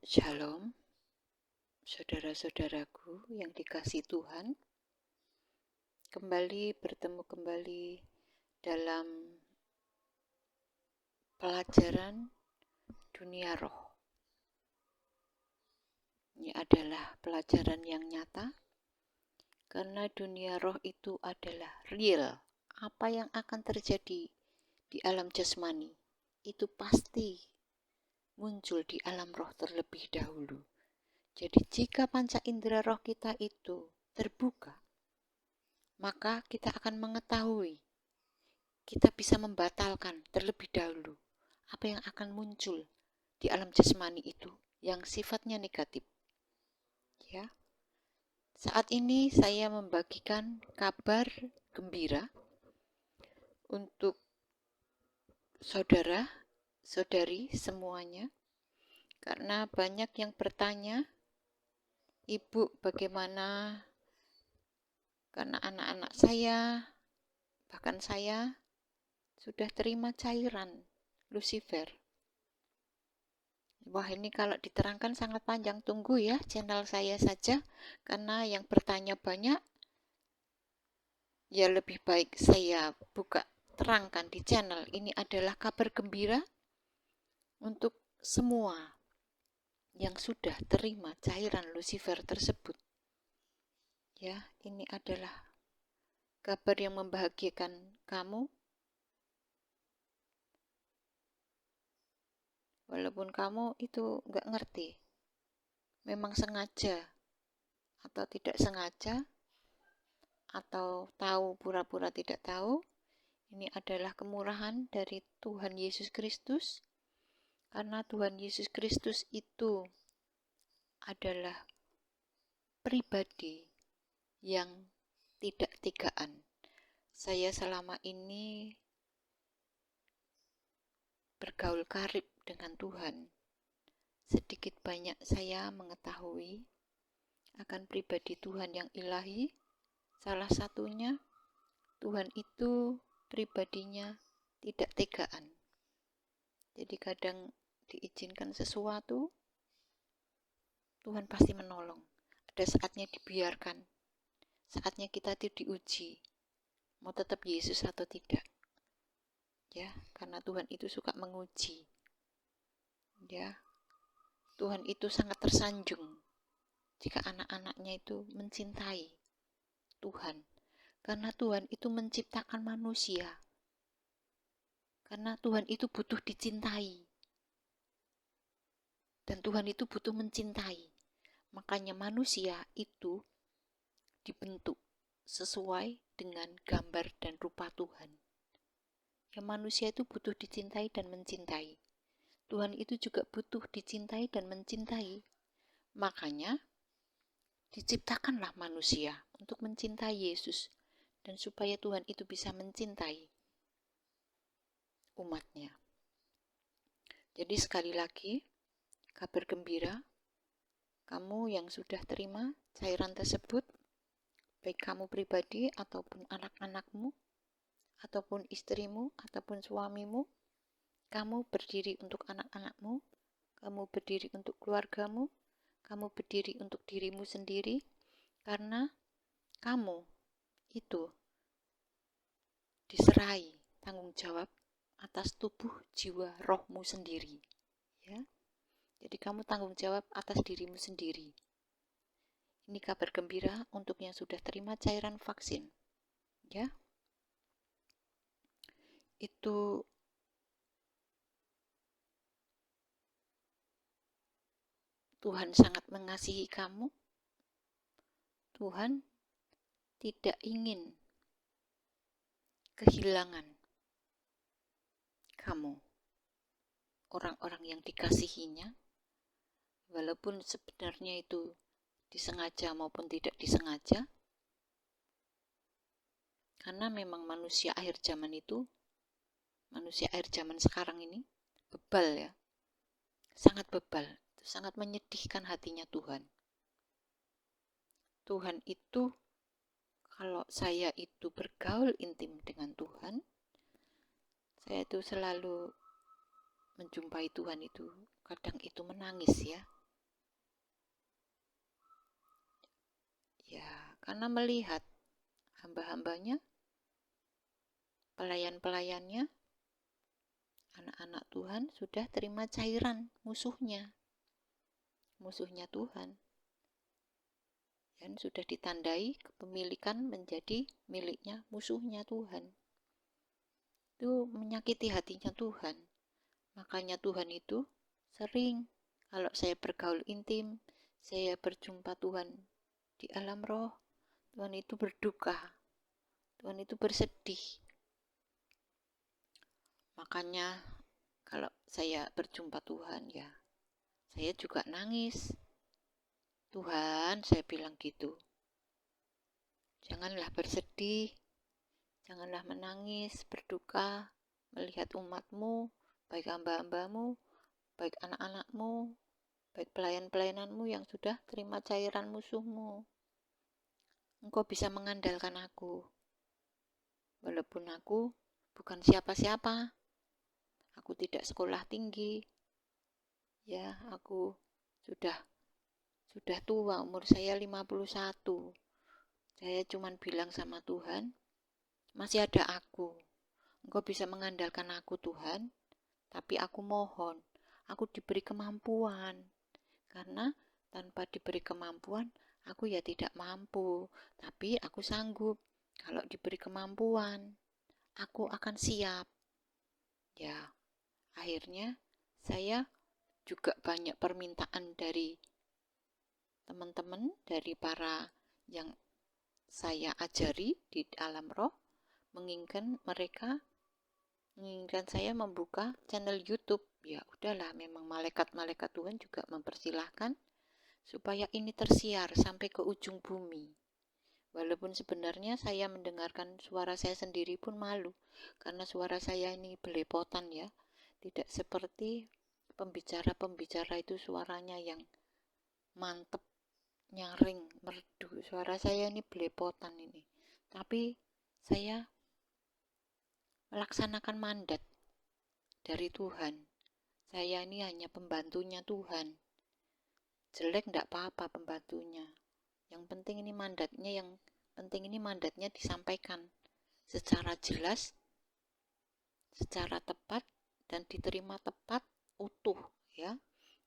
Shalom, saudara-saudaraku yang dikasihi Tuhan. Bertemu kembali dalam pelajaran dunia roh. Ini adalah pelajaran yang nyata, karena dunia roh itu adalah real. Apa yang akan terjadi di alam jasmani, itu pasti muncul di alam roh terlebih dahulu. Jadi jika panca indera roh kita itu terbuka, maka kita akan mengetahui, kita bisa membatalkan terlebih dahulu apa yang akan muncul di alam jasmani itu yang sifatnya negatif. Ya. Saat ini saya membagikan kabar gembira untuk saudara-saudari semuanya, karena banyak yang bertanya, Ibu bagaimana, karena anak-anak saya, bahkan saya sudah terima cairan Lucifer. Wah, ini kalau diterangkan sangat panjang. Tunggu ya channel saya saja, karena yang bertanya banyak. Ya lebih baik saya buka terangkan di channel. Ini adalah kabar gembira untuk semua yang sudah terima cairan Lucifer tersebut. Ya, ini adalah kabar yang membahagiakan kamu. Walaupun kamu itu nggak ngerti, memang sengaja atau tidak sengaja, atau tahu pura-pura tidak tahu, ini adalah kemurahan dari Tuhan Yesus Kristus, karena Tuhan Yesus Kristus itu adalah pribadi yang tidak tegaan. Saya selama ini bergaul karib dengan Tuhan. Sedikit banyak saya mengetahui akan pribadi Tuhan yang ilahi. Salah satunya, Tuhan itu pribadinya tidak tegaan. Jadi kadang diizinkan sesuatu, Tuhan pasti menolong. Ada saatnya dibiarkan, saatnya kita itu diuji, mau tetap Yesus atau tidak. Ya, karena Tuhan itu suka menguji. Ya, Tuhan itu sangat tersanjung jika anak-anaknya itu mencintai Tuhan. Karena Tuhan itu menciptakan manusia. Karena Tuhan itu butuh dicintai. Dan Tuhan itu butuh mencintai. Makanya manusia itu dibentuk sesuai dengan gambar dan rupa Tuhan. Ya, manusia itu butuh dicintai dan mencintai. Tuhan itu juga butuh dicintai dan mencintai. Makanya diciptakanlah manusia untuk mencintai Yesus, dan supaya Tuhan itu bisa mencintai umatnya. Jadi sekali lagi, kabar gembira, kamu yang sudah terima cairan tersebut, baik kamu pribadi ataupun anak-anakmu, ataupun istrimu, ataupun suamimu, kamu berdiri untuk anak-anakmu, kamu berdiri untuk keluargamu, kamu berdiri untuk dirimu sendiri, karena kamu itu diserai tanggung jawab atas tubuh, jiwa, rohmu sendiri. Ya. Jadi kamu tanggung jawab atas dirimu sendiri. Ini kabar gembira untuk yang sudah terima cairan vaksin. Ya. Itu Tuhan sangat mengasihi kamu. Tuhan tidak ingin kehilangan kamu, orang-orang yang dikasihinya, walaupun sebenarnya itu disengaja maupun tidak disengaja, karena memang manusia akhir zaman itu, manusia akhir zaman sekarang ini bebal ya, sangat bebal, itu sangat menyedihkan hatinya Tuhan. Tuhan itu, kalau saya itu bergaul intim dengan Tuhan, saya itu selalu menjumpai Tuhan itu, kadang itu menangis ya. Ya, karena melihat hamba-hambanya, pelayan-pelayannya, anak-anak Tuhan sudah terima cairan musuhnya Tuhan, dan sudah ditandai kepemilikan menjadi miliknya musuhnya Tuhan. Itu menyakiti hatinya Tuhan. Makanya Tuhan itu sering, kalau saya bergaul intim, saya berjumpa Tuhan di alam roh, Tuhan itu berduka, Tuhan itu bersedih. Makanya kalau saya berjumpa Tuhan, ya saya juga nangis. Tuhan, saya bilang gitu, janganlah bersedih, janganlah menangis, berduka, melihat umatmu, baik hamba-hambamu, baik anak-anakmu, baik pelayan-pelayananmu yang sudah terima cairan musuhmu. Engkau bisa mengandalkan aku, walaupun aku bukan siapa-siapa, aku tidak sekolah tinggi, ya aku sudah tua, umur saya 51. Saya cuma bilang sama Tuhan, masih ada aku. Engkau bisa mengandalkan aku Tuhan, tapi aku mohon, aku diberi kemampuan. Karena tanpa diberi kemampuan, aku ya tidak mampu. Tapi aku sanggup. Kalau diberi kemampuan, aku akan siap. Ya, akhirnya saya juga banyak permintaan dari teman-teman, dari para yang saya ajari di alam roh, menginginkan saya membuka channel YouTube. Ya udahlah, memang malaikat-malaikat Tuhan juga mempersilahkan supaya ini tersiar sampai ke ujung bumi. Walaupun sebenarnya saya mendengarkan suara saya sendiri pun malu, karena suara saya ini belepotan ya, tidak seperti pembicara-pembicara itu suaranya yang mantep, nyaring, merdu. Suara saya ini belepotan ini. Tapi saya melaksanakan mandat dari Tuhan. Saya ini hanya pembantunya Tuhan. Jelek enggak apa-apa pembantunya. Yang penting ini mandatnya disampaikan secara jelas, secara tepat, dan diterima tepat, utuh ya.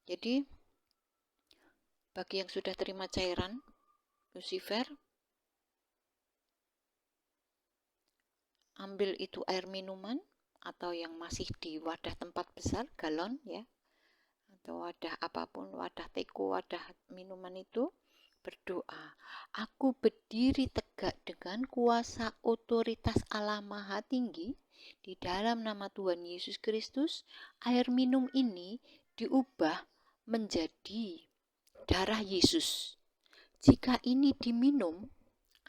Jadi bagi yang sudah terima cairan Lucifer, ambil itu air minuman atau yang masih di wadah tempat besar, galon ya, atau wadah apapun, wadah teko, wadah minuman itu, berdoa. Aku berdiri tegak dengan kuasa otoritas Allah Maha Tinggi di dalam nama Tuhan Yesus Kristus. Air minum ini diubah menjadi darah Yesus. Jika ini diminum,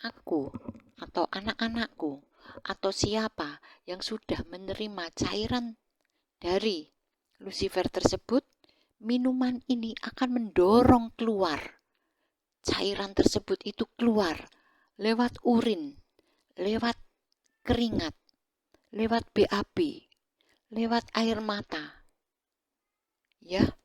aku atau anak-anakku atau siapa yang sudah menerima cairan dari Lucifer tersebut, minuman ini akan mendorong keluar cairan tersebut, itu keluar lewat urin, lewat keringat, lewat BAB, lewat air mata. Ya,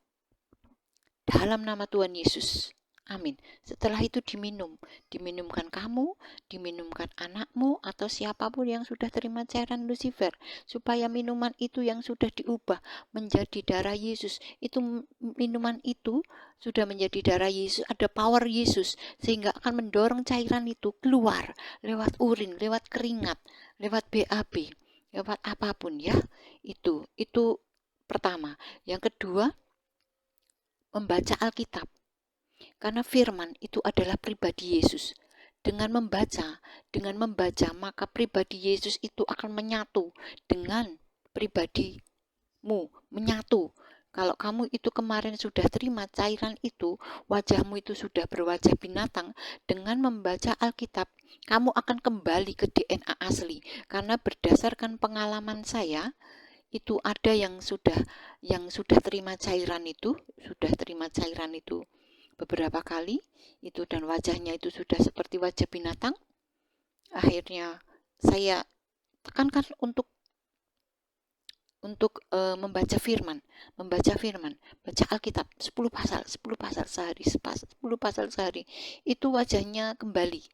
dalam nama Tuhan Yesus. Amin. Setelah itu diminumkan kamu, diminumkan anakmu, atau siapapun yang sudah terima cairan Lucifer, supaya minuman itu yang sudah diubah menjadi darah Yesus, itu minuman itu sudah menjadi darah Yesus, ada power Yesus, sehingga akan mendorong cairan itu keluar lewat urin, lewat keringat, lewat BAB, lewat apapun ya. Itu pertama. Yang kedua, membaca Alkitab. Karena firman itu adalah pribadi Yesus. Dengan membaca, maka pribadi Yesus itu akan menyatu dengan pribadimu, menyatu. Kalau kamu itu kemarin sudah terima cairan itu, wajahmu itu sudah berwajah binatang, dengan membaca Alkitab, kamu akan kembali ke DNA asli. Karena berdasarkan pengalaman saya, itu ada yang sudah terima cairan itu, beberapa kali itu, dan wajahnya itu sudah seperti wajah binatang. Akhirnya saya tekankan untuk membaca firman, baca Alkitab 10 pasal, 10 pasal sehari, 10 pasal sehari. Itu wajahnya kembali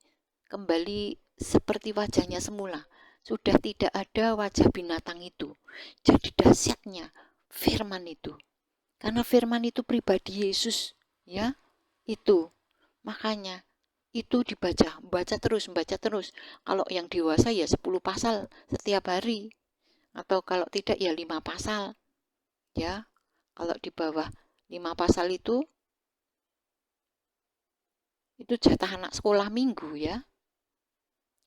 seperti wajahnya semula. Sudah tidak ada wajah binatang itu. Jadi dahsyatnya firman itu. Karena firman itu pribadi Yesus, ya. Itu. Makanya itu baca terus. Kalau yang dewasa ya 10 pasal setiap hari. Atau kalau tidak ya 5 pasal. Ya. Kalau di bawah 5 pasal itu jatah anak sekolah minggu, ya.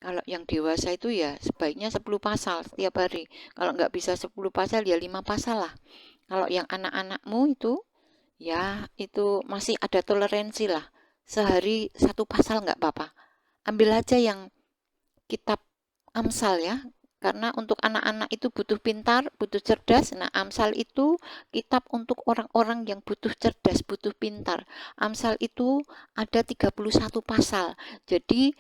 Kalau yang dewasa itu ya sebaiknya 10 pasal setiap hari. Kalau nggak bisa 10 pasal ya 5 pasal lah. Kalau yang anak-anakmu itu ya itu masih ada toleransi lah. Sehari 1 pasal nggak apa-apa. Ambil aja yang kitab Amsal, ya. Karena untuk anak-anak itu butuh pintar, butuh cerdas. Nah, Amsal itu kitab untuk orang-orang yang butuh cerdas, butuh pintar. Amsal itu ada 31 pasal. Jadi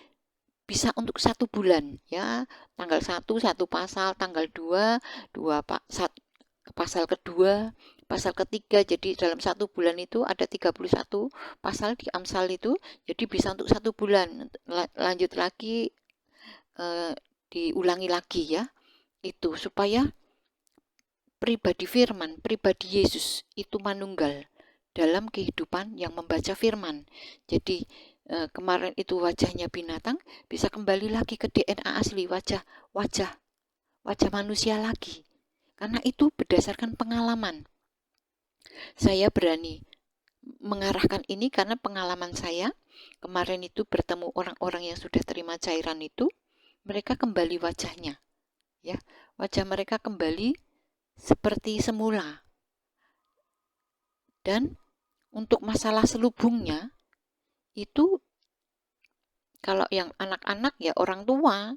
bisa untuk 1 bulan, ya. Tanggal 1 pasal, tanggal 2 pasal kedua, pasal ketiga. Jadi dalam 1 bulan itu ada 31 pasal di Amsal itu. Jadi bisa untuk 1 bulan. Lanjut lagi, diulangi lagi, ya. Itu supaya pribadi firman, pribadi Yesus itu manunggal dalam kehidupan yang membaca firman. Jadi kemarin itu wajahnya binatang, bisa kembali lagi ke DNA asli, wajah manusia lagi. Karena itu berdasarkan pengalaman. Saya berani mengarahkan ini karena pengalaman saya kemarin itu bertemu orang-orang yang sudah terima cairan itu, mereka kembali wajahnya, ya. Wajah mereka kembali seperti semula. Dan untuk masalah selubungnya itu kalau yang anak-anak ya orang tua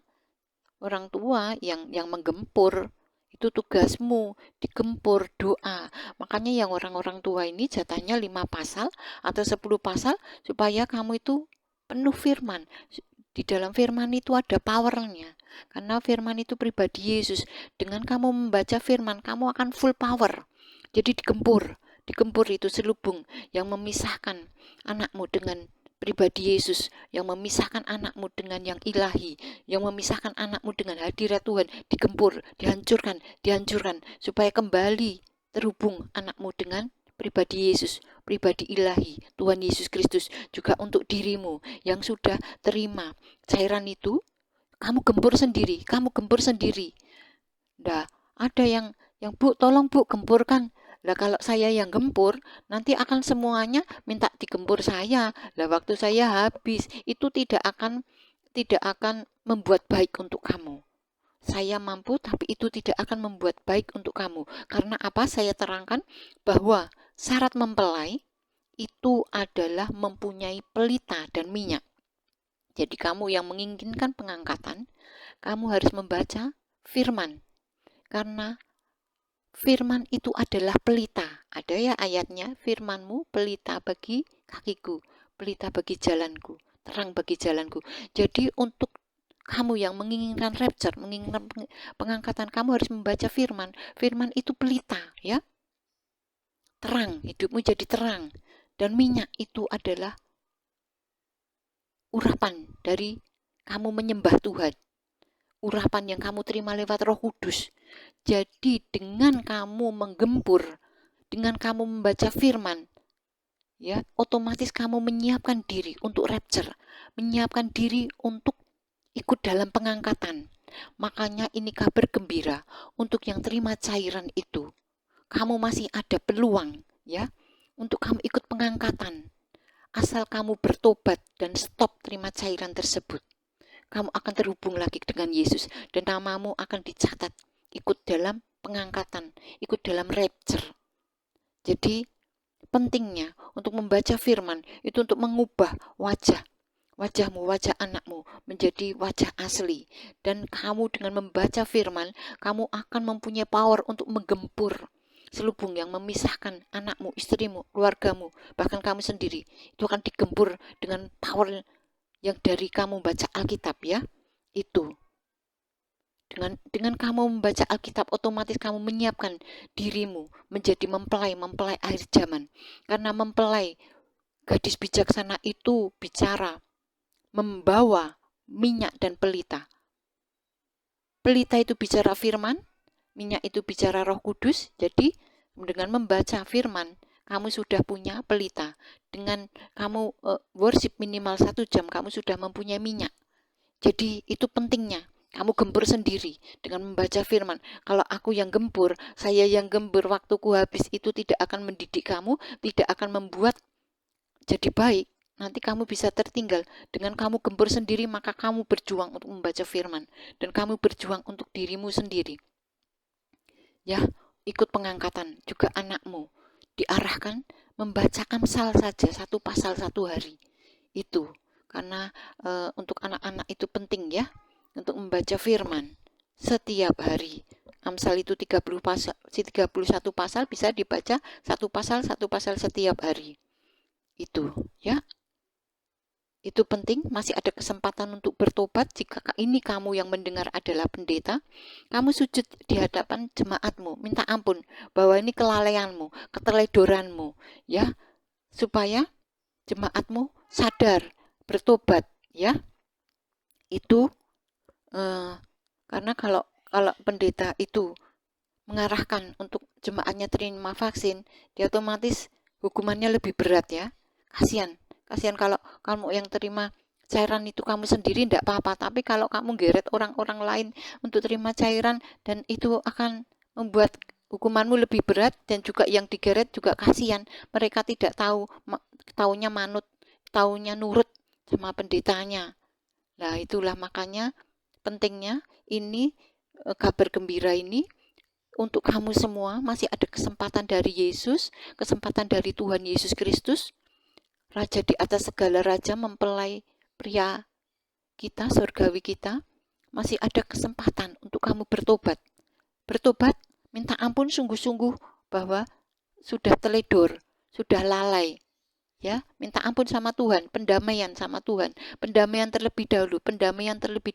yang menggempur. Itu tugasmu, digempur, doa. Makanya yang orang-orang tua ini jatahnya 5 pasal atau 10 pasal supaya kamu itu penuh firman. Di dalam firman itu ada powernya. Karena firman itu pribadi Yesus. Dengan kamu membaca firman, kamu akan full power. Jadi digempur itu selubung yang memisahkan anakmu dengan pribadi Yesus, yang memisahkan anakmu dengan yang ilahi, yang memisahkan anakmu dengan hadirat Tuhan, digempur, dihancurkan, supaya kembali terhubung anakmu dengan pribadi Yesus, pribadi ilahi, Tuhan Yesus Kristus. Juga untuk dirimu yang sudah terima cairan itu, kamu gempur sendiri. Nah, ada yang Bu, tolong Bu, gempurkan. Lah kalau saya yang gempur, nanti akan semuanya minta digempur saya. Lah waktu saya habis, itu tidak akan membuat baik untuk kamu. Saya mampu, tapi itu tidak akan membuat baik untuk kamu. Karena apa? Saya terangkan bahwa syarat mempelai itu adalah mempunyai pelita dan minyak. Jadi kamu yang menginginkan pengangkatan, kamu harus membaca firman. Karena firman itu adalah pelita. Ada ya ayatnya, firmanmu pelita bagi kakiku, pelita bagi jalanku, terang bagi jalanku. Jadi untuk kamu yang menginginkan rapture, menginginkan pengangkatan, kamu harus membaca firman. Firman itu pelita, ya. Terang, hidupmu jadi terang. Dan minyak itu adalah urapan dari kamu menyembah Tuhan. Urapan yang kamu terima lewat Roh Kudus. Jadi dengan kamu menggempur, dengan kamu membaca firman, ya, otomatis kamu menyiapkan diri untuk rapture, menyiapkan diri untuk ikut dalam pengangkatan. Makanya ini kabar gembira untuk yang terima cairan itu. Kamu masih ada peluang, ya, untuk kamu ikut pengangkatan. Asal kamu bertobat dan stop terima cairan tersebut, kamu akan terhubung lagi dengan Yesus dan namamu akan dicatat ikut dalam pengangkatan, ikut dalam rapture. Jadi pentingnya untuk membaca firman itu untuk mengubah wajahmu, wajah anakmu menjadi wajah asli. Dan kamu dengan membaca firman, kamu akan mempunyai power untuk menggempur selubung yang memisahkan anakmu, istrimu, keluargamu, bahkan kamu sendiri. Itu akan digempur dengan power yang dari kamu baca Alkitab, ya. Itu Dengan kamu membaca Alkitab, otomatis kamu menyiapkan dirimu menjadi mempelai akhir zaman. Karena mempelai, gadis bijaksana itu bicara, membawa minyak dan pelita. Pelita itu bicara firman, minyak itu bicara Roh Kudus. Jadi dengan membaca firman, kamu sudah punya pelita. Dengan kamu worship minimal 1 jam, kamu sudah mempunyai minyak. Jadi itu pentingnya. Kamu gempur sendiri dengan membaca firman. Kalau aku yang gempur, saya yang gempur, waktuku habis, itu tidak akan mendidik kamu, tidak akan membuat jadi baik. Nanti kamu bisa tertinggal. Dengan kamu gempur sendiri, maka kamu berjuang untuk membaca firman. Dan kamu berjuang untuk dirimu sendiri. Ya, ikut pengangkatan. Juga anakmu diarahkan membaca Amsal saja, 1 pasal 1 hari. Itu. Karena untuk anak-anak itu penting ya, untuk membaca firman setiap hari. Amsal itu 31 pasal, bisa dibaca 1 pasal setiap hari. Itu ya. Itu penting, masih ada kesempatan untuk bertobat. Jika ini kamu yang mendengar adalah pendeta, kamu sujud di hadapan jemaatmu, minta ampun bahwa ini kelalaianmu, keteledoranmu, ya, supaya jemaatmu sadar, bertobat, ya. Itu karena kalau pendeta itu mengarahkan untuk jemaatnya terima vaksin, dia otomatis hukumannya lebih berat ya. Kasihan kalau kamu yang terima cairan itu kamu sendiri tidak apa-apa, tapi kalau kamu geret orang-orang lain untuk terima cairan, dan itu akan membuat hukumanmu lebih berat, dan juga yang digeret juga kasihan. Mereka tidak tahu, taunya manut, taunya nurut sama pendetanya. Nah, itulah makanya pentingnya ini, kabar gembira ini untuk kamu semua. Masih ada kesempatan dari Yesus, kesempatan dari Tuhan Yesus Kristus, Raja di atas segala raja, mempelai pria kita, surgawi kita. Masih ada kesempatan untuk kamu bertobat. Bertobat, minta ampun sungguh-sungguh bahwa sudah teledor, sudah lalai. Ya, minta ampun sama Tuhan, pendamaian sama Tuhan, pendamaian terlebih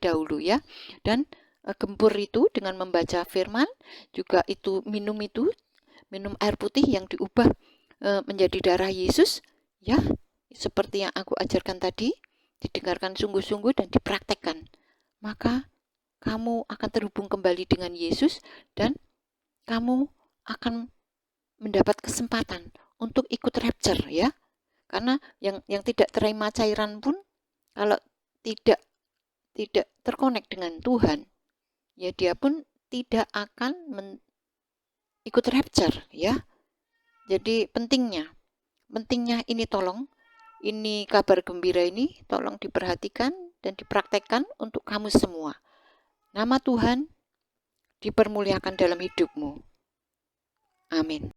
dahulu ya. Dan gempur itu dengan membaca firman, juga itu minum air putih yang diubah menjadi darah Yesus, ya, seperti yang aku ajarkan tadi, didengarkan sungguh-sungguh dan dipraktekkan. Maka kamu akan terhubung kembali dengan Yesus, dan kamu akan mendapat kesempatan untuk ikut rapture ya. Karena yang tidak terima cairan pun, kalau tidak terkonek dengan Tuhan, ya dia pun tidak akan ikut rapture ya. Jadi pentingnya ini, tolong, ini kabar gembira ini tolong diperhatikan dan dipraktekkan untuk kamu semua. Nama Tuhan dipermuliakan dalam hidupmu. Amin.